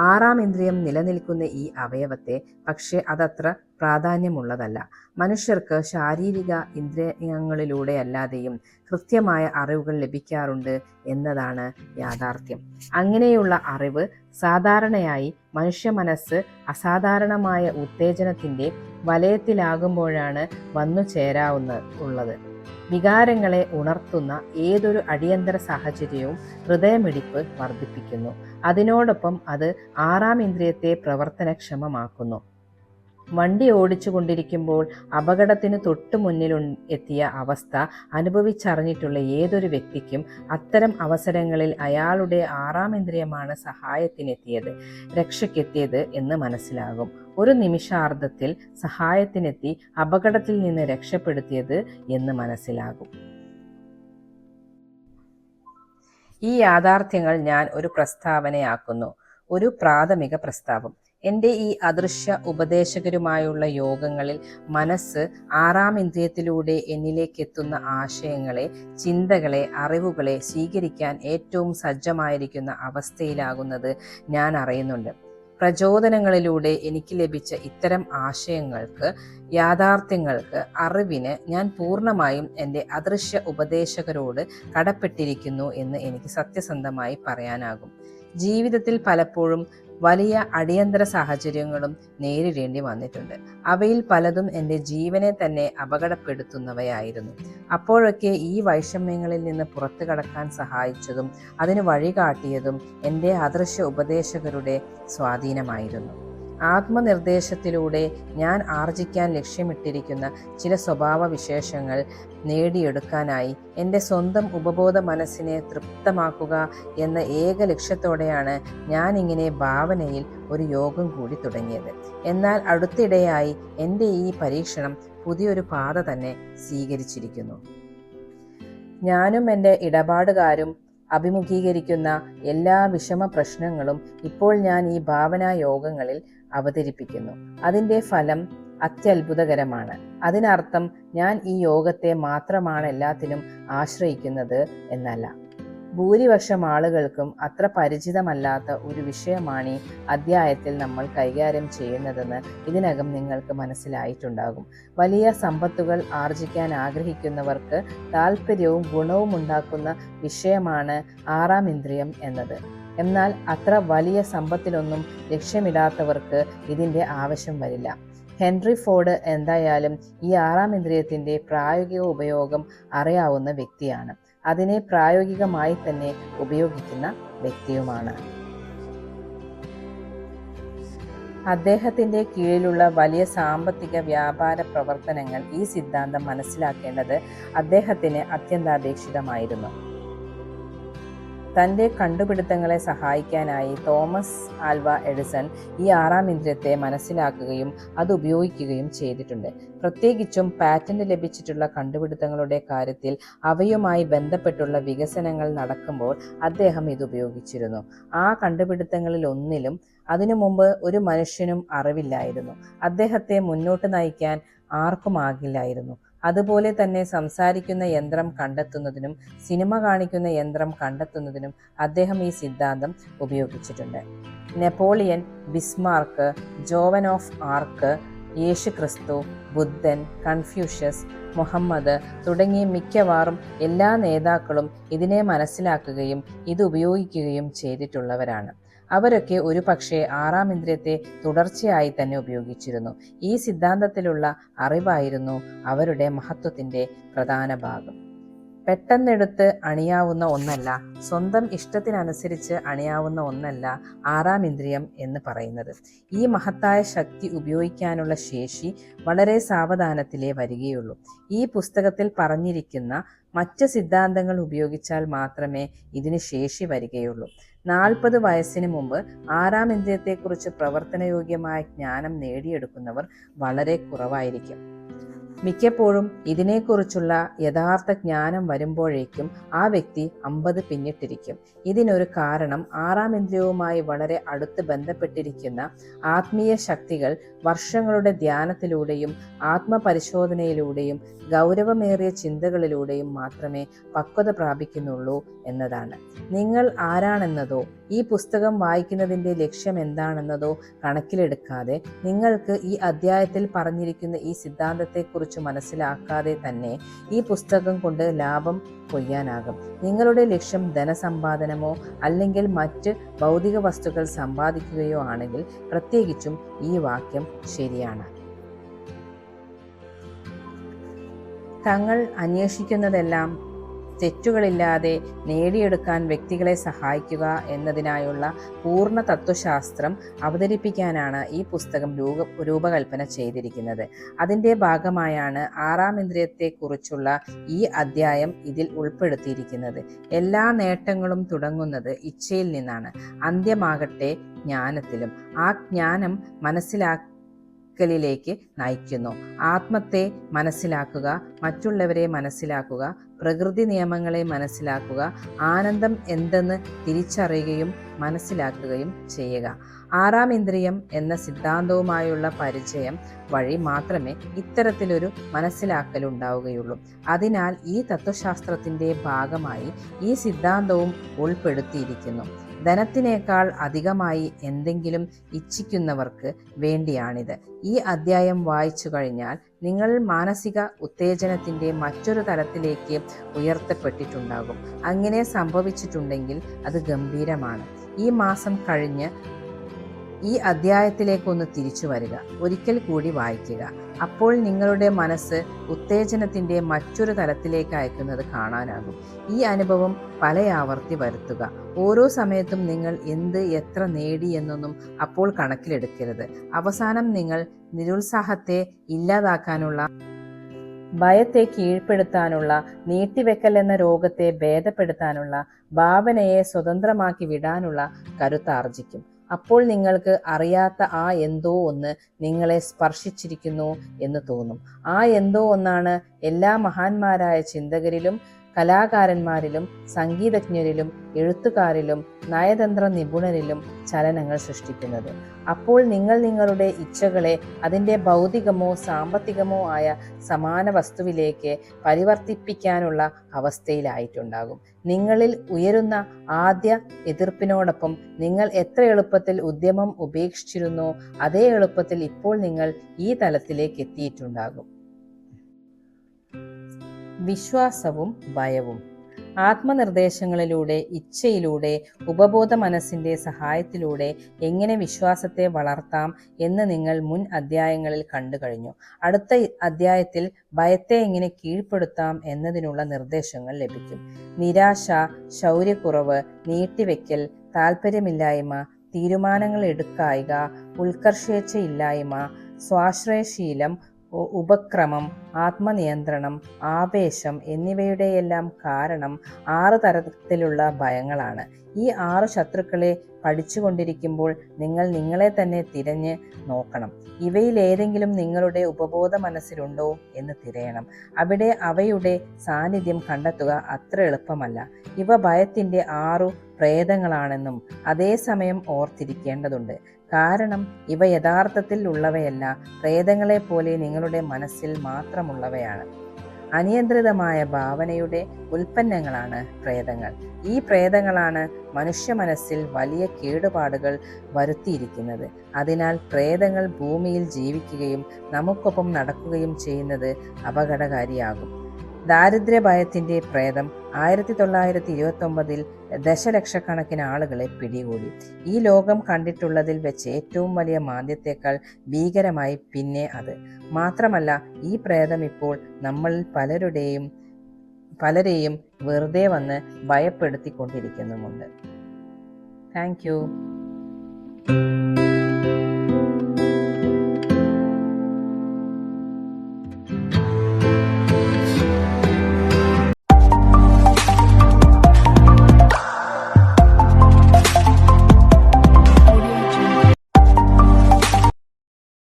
6ാം ഇന്ദ്രിയം നിലനിൽക്കുന്ന ഈ അവയവത്തെ പക്ഷേ അതത്ര പ്രാധാന്യമുള്ളതല്ല. മനുഷ്യർക്ക് ശാരീരിക ഇന്ദ്രിയങ്ങളിലൂടെ അല്ലാതെയും കൃത്യമായ അറിവുകൾ ലഭിക്കാറുണ്ട് എന്നതാണ് യാഥാർത്ഥ്യം. അങ്ങനെയുള്ള അറിവ് സാധാരണയായി മനുഷ്യ മനസ്സ് അസാധാരണമായ ഉത്തേജനത്തിൻ്റെ വലയത്തിലാകുമ്പോഴാണ് വന്നു ചേരാവുന്നത്. വികാരങ്ങളെ ഉണർത്തുന്ന ഏതൊരു അടിയന്തര സാഹചര്യവും ഹൃദയമിടിപ്പ് വർദ്ധിപ്പിക്കുന്നു. അതിനോടൊപ്പം അത് 6ാം ഇന്ദ്രിയത്തെ പ്രവർത്തനക്ഷമമാക്കുന്നു. വണ്ടി ഓടിച്ചു കൊണ്ടിരിക്കുമ്പോൾ അപകടത്തിന് തൊട്ടു മുന്നിൽ എത്തിയ അവസ്ഥ അനുഭവിച്ചറിഞ്ഞിട്ടുള്ള ഏതൊരു വ്യക്തിക്കും അത്തരം അവസരങ്ങളിൽ അയാളുടെ 6ാം ഇന്ദ്രിയമാണ് സഹായത്തിനെത്തിയത്, രക്ഷയ്ക്കെത്തിയത് എന്ന് മനസ്സിലാകും. ഒരു നിമിഷാർദ്ധത്തിൽ സഹായത്തിനെത്തി അപകടത്തിൽ നിന്ന് രക്ഷപ്പെടുത്തിയത് എന്ന് മനസ്സിലാകും. ഈ യാഥാർത്ഥ്യങ്ങൾ ഞാൻ ഒരു പ്രസ്താവനയാക്കുന്നു, ഒരു പ്രാഥമിക പ്രസ്താവം. എൻ്റെ ഈ അദൃശ്യ ഉപദേശകരുമായുള്ള യോഗങ്ങളിൽ മനസ്സ് 6ാം ഇന്ദ്രിയത്തിലൂടെ എന്നിലേക്കെത്തുന്ന ആശയങ്ങളെ, ചിന്തകളെ, അറിവുകളെ സ്വീകരിക്കാൻ ഏറ്റവും സജ്ജമായിരിക്കുന്ന അവസ്ഥയിലാകുന്നത് ഞാൻ അറിയുന്നുണ്ട്. പ്രചോദനങ്ങളിലൂടെ എനിക്ക് ലഭിച്ച ഇത്തരം ആശയങ്ങൾക്ക്, യാഥാർത്ഥ്യങ്ങൾക്ക്, അറിവിന് ഞാൻ പൂർണ്ണമായും എൻ്റെ അദൃശ്യ ഉപദേശകരോട് കടപ്പെട്ടിരിക്കുന്നു എന്ന് എനിക്ക് സത്യസന്ധമായി പറയാനാകും. ജീവിതത്തിൽ പലപ്പോഴും വലിയ അടിയന്തര സാഹചര്യങ്ങളും നേരിടേണ്ടി വന്നിട്ടുണ്ട്. അവയിൽ പലതും എൻ്റെ ജീവനെ തന്നെ അപകടപ്പെടുത്തുന്നവയായിരുന്നു. അപ്പോഴൊക്കെ ഈ വൈഷമ്യങ്ങളിൽ നിന്ന് പുറത്തു കടക്കാൻ സഹായിച്ചതും അതിന് വഴികാട്ടിയതും എൻ്റെ അദൃശ്യ ഉപദേശകരുടെ സ്വാധീനമായിരുന്നു. ആത്മനിർദ്ദേശത്തിലൂടെ ഞാൻ ആർജിക്കാൻ ലക്ഷ്യമിട്ടിരിക്കുന്ന ചില സ്വഭാവ വിശേഷങ്ങൾ നേടിയെടുക്കാനായി എൻ്റെ സ്വന്തം ഉപബോധ മനസ്സിനെ തൃപ്തമാക്കുക എന്ന ഏക ലക്ഷ്യത്തോടെയാണ് ഞാനിങ്ങനെ ഭാവനയിൽ ഒരു യോഗം കൂടി തുടങ്ങിയത്. എന്നാൽ അടുത്തിടെയായി എൻ്റെ ഈ പരീക്ഷണം പുതിയൊരു പാത തന്നെ സ്വീകരിച്ചിരിക്കുന്നു. ഞാനും എൻ്റെ ഇടപാടുകാരും അഭിമുഖീകരിക്കുന്ന എല്ലാ വിഷമ പ്രശ്നങ്ങളും ഇപ്പോൾ ഞാൻ ഈ ഭാവനാ യോഗങ്ങളിൽ അവതരിപ്പിക്കുന്നു. അതിൻ്റെ ഫലം അത്യത്ഭുതകരമാണ്. അതിനർത്ഥം ഞാൻ ഈ യോഗത്തെ മാത്രമാണ് എല്ലാത്തിനും ആശ്രയിക്കുന്നത് എന്നല്ല. ഭൂരിപക്ഷം ആളുകൾക്കും അത്ര പരിചിതമല്ലാത്ത ഒരു വിഷയമാണ് ഈ അധ്യായത്തിൽ നമ്മൾ കൈകാര്യം ചെയ്യുന്നതെന്ന് ഇതിനകം നിങ്ങൾക്ക് മനസ്സിലായിട്ടുണ്ടാകും. വലിയ സമ്പത്തുകൾ ആർജിക്കാൻ ആഗ്രഹിക്കുന്നവർക്ക് താല്പര്യവും ഗുണവും ഉണ്ടാക്കുന്ന വിഷയമാണ് ആറാം ഇന്ദ്രിയം എന്നത്. എന്നാൽ അത്ര വലിയ സമ്പത്തിലൊന്നും ലക്ഷ്യമിടാത്തവർക്ക് ഇതിൻ്റെ ആവശ്യം വരില്ല. ഹെൻറി ഫോർഡ് എന്തായാലും ഈ ആറാം ഇന്ദ്രിയത്തിൻ്റെ പ്രായോഗിക ഉപയോഗം അറിയാവുന്ന വ്യക്തിയാണ്. അതിനെ പ്രായോഗികമായി തന്നെ ഉപയോഗിക്കുന്ന വ്യക്തിയുമാണ്. അദ്ദേഹത്തിൻ്റെ കീഴിലുള്ള വലിയ സാമ്പത്തിക വ്യാപാര പ്രവർത്തനങ്ങൾ ഈ സിദ്ധാന്തം മനസ്സിലാക്കേണ്ടത് അദ്ദേഹത്തിന് അത്യന്താപേക്ഷിതമായിരുന്നു. തൻ്റെ കണ്ടുപിടുത്തങ്ങളെ സഹായിക്കാനായി തോമസ് ആൽവ എഡിസൺ ഈ ആറാം ഇന്ദ്രിയത്തെ മനസ്സിലാക്കുകയും അത് ഉപയോഗിക്കുകയും ചെയ്തിട്ടുണ്ട്. പ്രത്യേകിച്ചും പാറ്റന്റ് ലഭിച്ചിട്ടുള്ള കണ്ടുപിടുത്തങ്ങളുടെ കാര്യത്തിൽ അവയുമായി ബന്ധപ്പെട്ടുള്ള വികസനങ്ങൾ നടക്കുമ്പോൾ അദ്ദേഹം ഇത് ഉപയോഗിച്ചിരുന്നു. ആ കണ്ടുപിടുത്തങ്ങളിൽ ഒന്നിലും അതിനു മുമ്പ് ഒരു മനുഷ്യനും അറിവില്ലായിരുന്നു. അദ്ദേഹത്തെ മുന്നോട്ട് നയിക്കാൻ ആർക്കുമാകില്ലായിരുന്നു. അതുപോലെ തന്നെ സംസാരിക്കുന്ന യന്ത്രം കണ്ടെത്തുന്നതിനും സിനിമ കാണിക്കുന്ന യന്ത്രം കണ്ടെത്തുന്നതിനും അദ്ദേഹം ഈ സിദ്ധാന്തം ഉപയോഗിച്ചിട്ടുണ്ട്. നെപ്പോളിയൻ, ബിസ്മാർക്ക്, ജോവൻ ഓഫ് ആർക്ക്, യേശു ക്രിസ്തു, ബുദ്ധൻ, കൺഫ്യൂഷ്യസ്, മുഹമ്മദ് തുടങ്ങിയ മിക്കവാറും എല്ലാ നേതാക്കളും ഇതിനെ മനസ്സിലാക്കുകയും ഇത് ഉപയോഗിക്കുകയും ചെയ്തിട്ടുള്ളവരാണ്. അവരൊക്കെ ഒരു പക്ഷേ ആറാം ഇന്ദ്രിയത്തെ തുടർച്ചയായി തന്നെ ഉപയോഗിച്ചിരുന്നു. ഈ സിദ്ധാന്തത്തിലുള്ള അറിവായിരുന്നു അവരുടെ മഹത്വത്തിൻ്റെ പ്രധാന ഭാഗം. പെട്ടെന്നെടുത്ത് അണിയാവുന്ന ഒന്നല്ല, സ്വന്തം ഇഷ്ടത്തിനനുസരിച്ച് അണിയാവുന്ന ഒന്നല്ല ആറാം ഇന്ദ്രിയം എന്ന് പറയുന്നത്. ഈ മഹത്തായ ശക്തി ഉപയോഗിക്കാനുള്ള ശേഷി വളരെ സാവധാനത്തിലേ വരികയുള്ളൂ. ഈ പുസ്തകത്തിൽ പറഞ്ഞിരിക്കുന്ന മറ്റ് സിദ്ധാന്തങ്ങൾ ഉപയോഗിച്ചാൽ മാത്രമേ ഇതിന് ശേഷി വരികയുള്ളൂ. 40 വയസ്സിന് മുമ്പ് ആറാം ഇന്ദ്രിയത്തെക്കുറിച്ച് പ്രവർത്തനയോഗ്യമായ ജ്ഞാനം നേടിയെടുക്കുന്നവർ വളരെ കുറവായിരിക്കും. മിക്കപ്പോഴും ഇതിനെക്കുറിച്ചുള്ള യഥാർത്ഥ ജ്ഞാനം വരുമ്പോഴേക്കും ആ വ്യക്തി 50 പിന്നിട്ടിരിക്കും. ഇതിനൊരു കാരണം ആറാം ഇന്ദ്രിയവുമായി വളരെ അടുത്ത് ബന്ധപ്പെട്ടിരിക്കുന്ന ആത്മീയ ശക്തികൾ വർഷങ്ങളുടെ ധ്യാനത്തിലൂടെയും ആത്മപരിശോധനയിലൂടെയും ഗൗരവമേറിയ ചിന്തകളിലൂടെയും മാത്രമേ പക്വത പ്രാപിക്കുന്നുള്ളൂ എന്നതാണ്. നിങ്ങൾ ആരാണെന്നതോ ഈ പുസ്തകം വായിക്കുന്നതിൻ്റെ ലക്ഷ്യം എന്താണെന്നതോ കണക്കിലെടുക്കാതെ നിങ്ങൾക്ക് ഈ അധ്യായത്തിൽ പറഞ്ഞിരിക്കുന്ന ഈ സിദ്ധാന്തത്തെക്കുറിച്ച് മനസ്സിലാക്കാതെ തന്നെ ഈ പുസ്തകം കൊണ്ട് ലാഭം കൊയ്യാനാകും. നിങ്ങളുടെ ലക്ഷ്യം ധനസമ്പാദനമോ അല്ലെങ്കിൽ മറ്റ് ഭൗതിക വസ്തുക്കൾ സമ്പാദിക്കുകയോ ആണെങ്കിൽ പ്രത്യേകിച്ചും ഈ വാക്യം ശരിയാണ്. തങ്ങൾ അന്വേഷിക്കുന്നതെല്ലാം തെറ്റുകളില്ലാതെ നേടിയെടുക്കാൻ വ്യക്തികളെ സഹായിക്കുക എന്നതിനായുള്ള പൂർണ്ണ തത്വശാസ്ത്രം അവതരിപ്പിക്കാനാണ് ഈ പുസ്തകം രൂപകൽപ്പന ചെയ്തിരിക്കുന്നത്. അതിൻ്റെ ഭാഗമായാണ് ആറാം ഇന്ദ്രിയത്തെക്കുറിച്ചുള്ള ഈ അധ്യായം ഇതിൽ ഉൾപ്പെടുത്തിയിരിക്കുന്നത്. എല്ലാ നേട്ടങ്ങളും തുടങ്ങുന്നത് ഇച്ഛയിൽ നിന്നാണ്, അന്ത്യമാകട്ടെ ജ്ഞാനത്തിലും. ആ ജ്ഞാനം മനസ്സിലാക്കലിലേക്ക് നയിക്കുന്നു. ആത്മത്തെ മനസ്സിലാക്കുക, മറ്റുള്ളവരെ മനസ്സിലാക്കുക, പ്രകൃതി നിയമങ്ങളെ മനസ്സിലാക്കുക, ആനന്ദം എന്തെന്ന് തിരിച്ചറിയുകയും മനസ്സിലാക്കുകയും ചെയ്യുക. ആറാം ഇന്ദ്രിയം എന്ന സിദ്ധാന്തവുമായുള്ള പരിചയം വഴി മാത്രമേ ഇത്തരത്തിലൊരു മനസ്സിലാക്കലുണ്ടാവുകയുള്ളൂ. അതിനാൽ ഈ തത്വശാസ്ത്രത്തിൻ്റെ ഭാഗമായി ഈ സിദ്ധാന്തവും ഉൾപ്പെടുത്തിയിരിക്കുന്നു. ധനത്തിനേക്കാൾ അധികമായി എന്തെങ്കിലും ഇച്ഛിക്കുന്നവർക്ക് വേണ്ടിയാണിത്. ഈ അധ്യായം വായിച്ചു കഴിഞ്ഞാൽ നിങ്ങൾ മാനസിക ഉത്തേജനത്തിൻ്റെ മറ്റൊരു തലത്തിലേക്ക് ഉയർത്തപ്പെട്ടിട്ടുണ്ടാകും. അങ്ങനെ സംഭവിച്ചിട്ടുണ്ടെങ്കിൽ അത് ഗംഭീരമാണ്. ഈ മാസം കഴിഞ്ഞ് ഈ അധ്യായത്തിലേക്കൊന്ന് തിരിച്ചു വരിക, ഒരിക്കൽ കൂടി വായിക്കുക. അപ്പോൾ നിങ്ങളുടെ മനസ്സ് ഉത്തേജനത്തിൻ്റെ മറ്റൊരു തലത്തിലേക്ക് അയക്കുന്നത് കാണാനാകും. ഈ അനുഭവം പല ആവർത്തി വരുത്തുക. ഓരോ സമയത്തും നിങ്ങൾ എത്ര നേടി എന്നൊന്നും അപ്പോൾ കണക്കിലെടുക്കരുത്. അവസാനം നിങ്ങൾ നിരുത്സാഹത്തെ ഇല്ലാതാക്കാനുള്ള, ഭയത്തെ കീഴ്പ്പെടുത്താനുള്ള, നീട്ടിവെക്കൽ എന്ന രോഗത്തെ ഭേദപ്പെടുത്താനുള്ള, ഭാവനയെ സ്വതന്ത്രമാക്കി വിടാനുള്ള കരുത്താർജിക്കും. അപ്പോൾ നിങ്ങൾക്ക് അറിയാത്ത ആ എന്തോ ഒന്ന് നിങ്ങളെ സ്പർശിച്ചിരിക്കുന്നു എന്ന് തോന്നും. ആ എന്തോ ഒന്നാണ് എല്ലാ മഹാന്മാരായ ചിന്തകരിലും കലാകാരന്മാരിലും സംഗീതജ്ഞരിലും എഴുത്തുകാരിലും നയതന്ത്ര നിപുണരിലും ചലനങ്ങൾ സൃഷ്ടിക്കുന്നത്. അപ്പോൾ നിങ്ങൾ നിങ്ങളുടെ ഇച്ഛകളെ അതിൻ്റെ ഭൗതികമോ സാമ്പത്തികമോ ആയ സമാന വസ്തുവിലേക്ക് പരിവർത്തിപ്പിക്കാനുള്ള അവസ്ഥയിലായിട്ടുണ്ടാകും. നിങ്ങളിൽ ഉയരുന്ന ആദ്യ എതിർപ്പിനോടൊപ്പം നിങ്ങൾ എത്ര എളുപ്പത്തിൽ ഉദ്യമം ഉപേക്ഷിച്ചിരുന്നോ അതേ എളുപ്പത്തിൽ ഇപ്പോൾ നിങ്ങൾ ഈ തലത്തിലേക്ക് എത്തിയിട്ടുണ്ടാകും. വിശ്വാസവും ഭയവും. ആത്മനിർദ്ദേശങ്ങളിലൂടെ, ഇച്ഛയിലൂടെ, ഉപബോധ മനസ്സിൻ്റെ സഹായത്തിലൂടെ എങ്ങനെ വിശ്വാസത്തെ വളർത്താം എന്ന് നിങ്ങൾ മുൻ അധ്യായങ്ങളിൽ കണ്ടു കഴിഞ്ഞു. അടുത്ത അധ്യായത്തിൽ ഭയത്തെ എങ്ങനെ കീഴ്പ്പെടുത്താം എന്നതിനുള്ള നിർദ്ദേശങ്ങൾ ലഭിക്കും. നിരാശ, ശൗര്യക്കുറവ്, നീട്ടിവെക്കൽ, താല്പര്യമില്ലായ്മ, തീരുമാനങ്ങൾ എടുക്കായിക, ഉത്കർഷേച്ഛയില്ലായ്മ, സ്വാശ്രയശീലം, ഉപക്രമം, ആത്മനിയന്ത്രണം, ആവേശം എന്നിവയുടെയെല്ലാം കാരണം 6 തരത്തിലുള്ള ഭയങ്ങളാണ്. ഈ 6 ശത്രുക്കളെ പഠിച്ചുകൊണ്ടിരിക്കുമ്പോൾ നിങ്ങൾ നിങ്ങളെ തന്നെ തിരഞ്ഞ് നോക്കണം. ഇവയിലേതെങ്കിലും നിങ്ങളുടെ ഉപബോധ മനസ്സിലുണ്ടോ എന്ന് തിരയണം. അവിടെ അവയുടെ സാന്നിധ്യം കണ്ടെത്തുക അത്ര എളുപ്പമല്ല. ഇവ ഭയത്തിൻ്റെ 6 പ്രേതങ്ങളാണെന്നും അതേസമയം ഓർത്തിരിക്കേണ്ടതുണ്ട്. കാരണം ഇവ യഥാർത്ഥത്തിൽ ഉള്ളവയല്ല, പ്രേതങ്ങളെപ്പോലെ നിങ്ങളുടെ മനസ്സിൽ മാത്രമുള്ളവയാണ്. അനിയന്ത്രിതമായ ഭാവനയുടെ ഉൽപ്പന്നങ്ങളാണ് പ്രേതങ്ങൾ. ഈ പ്രേതങ്ങളാണ് മനുഷ്യ മനസ്സിൽ വലിയ കേടുപാടുകൾ വരുത്തിയിരിക്കുന്നത്. അതിനാൽ പ്രേതങ്ങൾ ഭൂമിയിൽ ജീവിക്കുകയും നമുക്കൊപ്പം നടക്കുകയും ചെയ്യുന്നത് അപകടകാരിയാകും. ദാരിദ്ര്യഭയത്തിൻ്റെ പ്രേതം 1929 ദശലക്ഷക്കണക്കിന് ആളുകളെ പിടികൂടി. ഈ ലോകം കണ്ടിട്ടുള്ളതിൽ വെച്ച് ഏറ്റവും വലിയ മാന്ദ്യത്തേക്കാൾ ഭീകരമായി പിന്നെ അത്. മാത്രമല്ല, ഈ പ്രേതം ഇപ്പോൾ നമ്മളിൽ പലരെയും വെറുതെ വന്ന് ഭയപ്പെടുത്തിക്കൊണ്ടിരിക്കുന്നുമുണ്ട്. Thank you.